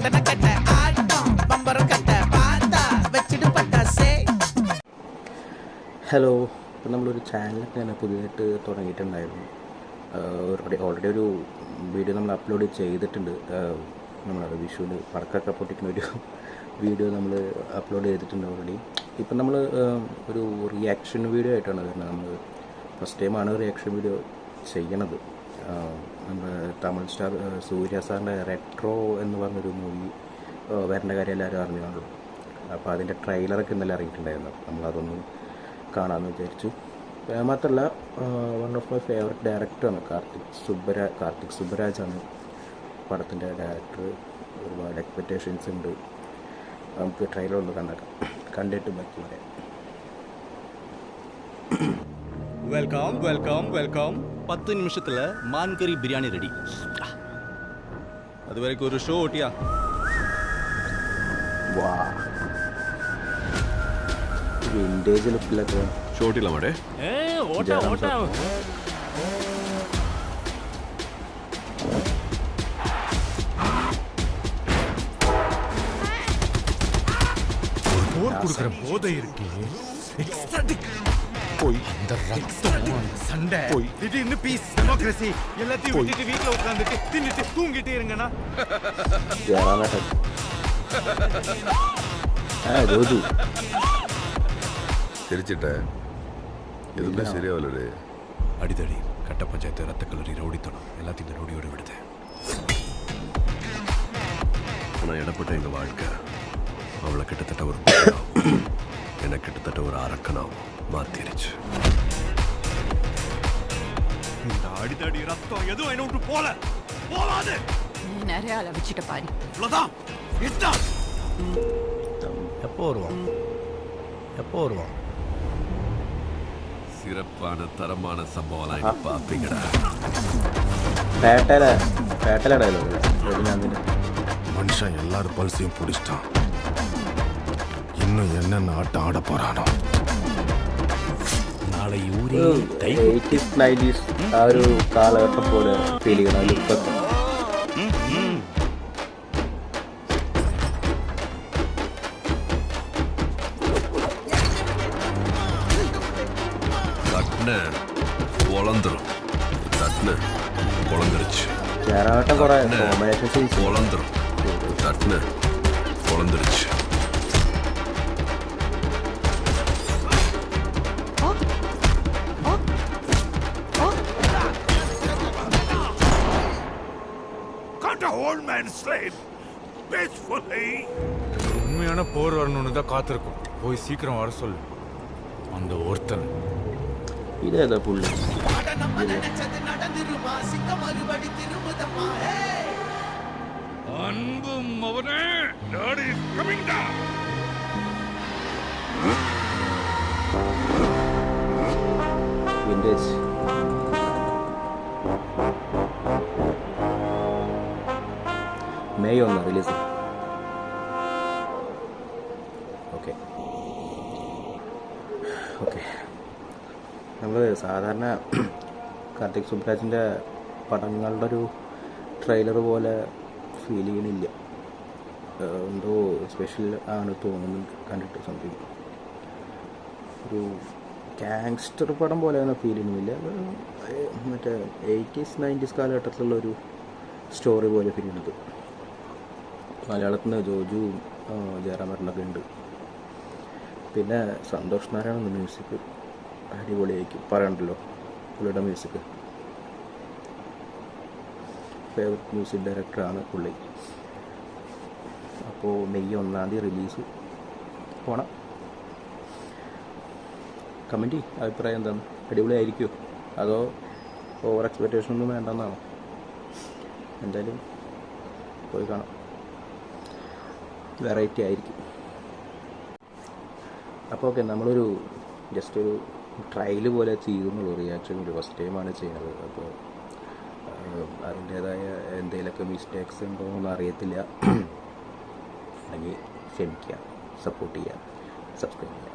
Hello, ഇപ്പം നമ്മളൊരു ചാനലൊക്കെ ഞാൻ പുതിയതായിട്ട് തുടങ്ങിയിട്ടുണ്ടായിരുന്നു. ഓൾറെഡി ഒരു വീഡിയോ നമ്മൾ അപ്ലോഡ് ചെയ്തിട്ടുണ്ട്. നമ്മളത് വിഷുവിന് പടക്കൊക്കെ പൊട്ടിക്കുന്ന ഒരു വീഡിയോ നമ്മൾ അപ്ലോഡ് ചെയ്തിട്ടുണ്ട് ഓൾറെഡി. ഇപ്പം നമ്മൾ ഒരു റിയാക്ഷൻ വീഡിയോ ആയിട്ടാണ് വരുന്നത്. നമ്മൾ ഫസ്റ്റ് ടൈമാണ് റിയാക്ഷൻ വീഡിയോ ചെയ്യണത്. നമ്മൾ തമിഴ് സ്റ്റാർ സൂര്യ സാറിൻ്റെ റെട്രോ എന്ന് പറഞ്ഞൊരു മൂവി വരേണ്ട കാര്യം എല്ലാവരും അറിഞ്ഞാണല്ലോ. അപ്പോൾ അതിൻ്റെ ട്രെയിലറൊക്കെ ഇന്നലെ ഇറങ്ങിയിട്ടുണ്ടായിരുന്നു. നമ്മളതൊന്നും കാണാമെന്ന് വിചാരിച്ചു. മാത്രമല്ല, വൺ ഓഫ് മൈ ഫേവററ്റ് ഡയറക്ടറാണ് കാർത്തിക് സുബ്ബരാജാണ് പടത്തിൻ്റെ ഡയറക്ടർ. ഒരുപാട് എക്സ്പെക്റ്റേഷൻസ് ഉണ്ട്. നമുക്ക് ട്രെയിലർ ഒന്ന് കണ്ടിട്ട് ബാക്കി പറയാം. வெல்கம் வெல்கம் வெல்கம் 10 நிமிஷத்துல மான் கறி பிரியாணி ரெடி. அது வரைக்கும் ஒரு ஷோ ஓட்டியா? വാ, വിൻറ്റേജ് ലുക്കിലൊക്കെ ஷோ ஓட்டிலாம் மாடே. ஓட்டா ஓட்டா. போர் கொடுக்கிற போதை இருக்கு. எக்ஸ்டாட்டிக் போய் இந்த ரத்தம் சண்டை போய் திடீர்னு பீஸ் டெமோக்ரஸி எல்லாத்தையும் விட்டுட்டு வீட்டுல உட்காந்துட்டு தின்னுட்டு தூங்கிட்டே இருங்கண்ணா. சிரிச்சிட்ட எதுவுமே சரியாவலடு. அடிதடி கட்ட பஞ்சாயத்து ரத்த கல்லூரி ரவுடித்தனம் எல்லாத்தையும் இந்த ரவுடியோட விடுது. ஆனால் இடப்பட்ட எங்கள் வாழ்க்கை அவளை கிட்டத்தட்ட ஒரு எனக்கு கிட்டத்தட்ட ஒரு அரக்கனாவும் மாத்திருச்சு. இந்த அடிதடி ரத்தம் எதுவும் என்ன விட்டு போகாது. நிறைய அளவிச்சிட்ட பாரு. இவ்வளோதான். எப்போ வருவான்? சிறப்பான தரமான சம்பவம் பார்ப்பீங்கடா. மனுஷன் எல்லாரும் பல்சையும் பிடிச்சிட்டான். இன்னும் என்னென்ன ஆட்டம் ஆட போறானோ. നാളെ യൂരി 80s 90s ആ ഒരു കാലഘട്ടം പോലെ ഫീൽ ചെയ്യണം ലുക്കൊക്കെ. ചേരാവട്ടം കുറെ കോമ്പിനേഷൻ സീൻസ് பொழந்துருச்சு. உண்மையான போர் வரணும்னு தான் காத்திருக்கும். போய் சீக்கிரம் வர சொல்லு அந்த ஒருத்தன். ഇതേതാ പുള്ളി? அன்பும் அவனே டாடி இஸ் கமிங் டா. Vintage May 1 release. ഓക്കെ നമ്മൾ സാധാരണ കാർത്തിക് സുബ്രാജിൻ്റെ പടങ്ങളുടെ ഒരു ട്രെയിലർ പോലെ ഫീൽ ചെയ്യണില്ല. എന്തോ സ്പെഷ്യൽ ആണ് തോന്നുന്നു കണ്ടിട്ട്. സംതിങ് ഒരു ഗാങ്സ്റ്റർ പടം പോലെയാണ് ഫീൽ ചെയ്യുന്നില്ല. മറ്റേ 80s 90s കാലഘട്ടത്തിലുള്ളൊരു സ്റ്റോറി പോലെ ഫീൽ ചെയ്യുന്നത്. മലയാളത്തിൽ നിന്ന് ജോജുവും ജയറാമേട്ടനൊക്കെ ഉണ്ട്. പിന്നെ സന്തോഷ് നാരായണൻ മ്യൂസിക് അടിപൊളിയായിരിക്കും, പറയണ്ടല്ലോ. പുള്ളിയുടെ മ്യൂസിക് ഫേവററ്റ് മ്യൂസിക് ഡയറക്ടറാണ് പുള്ളി. അപ്പോൾ മെയ് 1 റിലീസ്. പോണം. കമൻറ്റ് അഭിപ്രായം എന്താണ്? അടിപൊളിയായിരിക്കുമോ അതോ ഓവർ എക്സ്പെക്റ്റേഷൻ ഒന്നും വേണ്ടെന്നാണോ? എന്തായാലും പോയി കാണാം. വെറൈറ്റി ആയിരിക്കും. അപ്പോൾ ഓക്കെ, നമ്മളൊരു ജസ്റ്റ് ഒരു ട്രയൽ പോലെ ചെയ്യുന്നുള്ളൂ. റിയാക്ഷൻ ഒരു ഫസ്റ്റ് ടൈമാണ് ചെയ്യുന്നത്. അപ്പോൾ അതിൻ്റേതായ എന്തെങ്കിലുമൊക്കെ മിസ്റ്റേക്സ് ഉണ്ടോ എന്ന് അറിയത്തില്ല. അല്ലെങ്കിൽ ക്ഷമിക്കുക, സപ്പോർട്ട് ചെയ്യുക, സബ്സ്ക്രൈബ് ചെയ്യുക.